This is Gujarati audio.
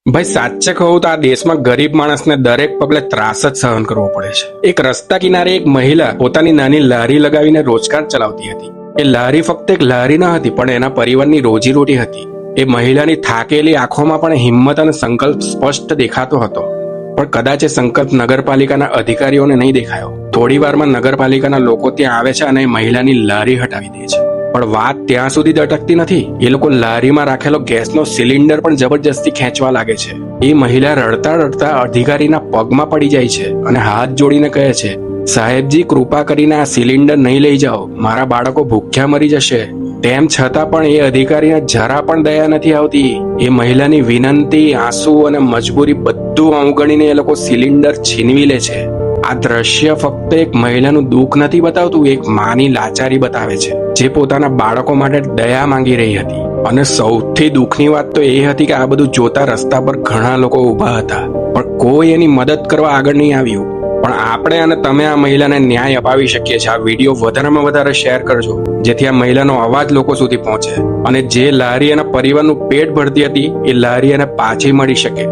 ભાઈ સાચે કહું તો આ દેશમાં ગરીબ માણસને દરેક પગલે ત્રાસ જ સહન કરવો પડે છે। એક રસ્તા કિનારે એક મહિલા પોતાની નાની લારી લગાવીને રોજગાર ચલાવતી હતી। એ લારી ફક્ત એક લારી ન હતી, પણ એના પરિવારની રોજીરોટી હતી। એ મહિલાની થાકેલી આંખોમાં પણ હિંમત અને સંકલ્પ સ્પષ્ટ દેખાતો હતો। પણ કદાચ એ સંકલ્પ નગરપાલિકાના અધિકારીઓને નહીં દેખાયો। થોડી વારમાં નગરપાલિકાના લોકો ત્યાં આવે છે અને એ મહિલાની લારી હટાવી દે છે। પણ વાત ત્યાં સુધી જ અટકતી નથી। એ લોકો લારીમાં રાખેલો ગેસનો સિલિન્ડર પણ જબરજસ્તી ખેંચવા લાગે છે। એ મહિલા રડતા રડતા અધિકારીના પગમાં પડી જાય છે અને હાથ જોડીને કહે છે, સાહેબજી કૃપા કરીને આ સિલિન્ડર નહીં લઈ જાઓ, મારા બાળકો ભૂખ્યા મરી જશે। તેમ છતાં પણ એ અધિકારીને જરા પણ દયા નથી આવતી। એ મહિલાની વિનંતી, આંસુ અને મજબૂરી બધું અવગણીને એ લોકો સિલિન્ડર છીનવી લે છે। આ દ્રશ્ય ફક્ત એક મહિલાનું દુઃખ નથી બતાવતું, એક માની લાચારી બતાવે છે, જે પોતાના બાળકો માટે દયા માંગી રહી હતી। અને સૌથી દુઃખની વાત તો એ હતી કે આ બધું જોતા રસ્તા પર ઘણા લોકો ઊભા હતા, પણ કોઈ એની મદદ કરવા આગળ નહીં આવ્યું। પણ આપણે અને તમે આ મહિલાને ન્યાય અપાવી શકીએ છીએ। આ વિડીયો વધારેમાં વધારે શેર કરજો, જેથી આ મહિલાનો અવાજ લોકો સુધી પહોંચે અને જે લારી એના પરિવારનું પેટ ભરતી હતી એ લારી એને પાછી મળી શકે।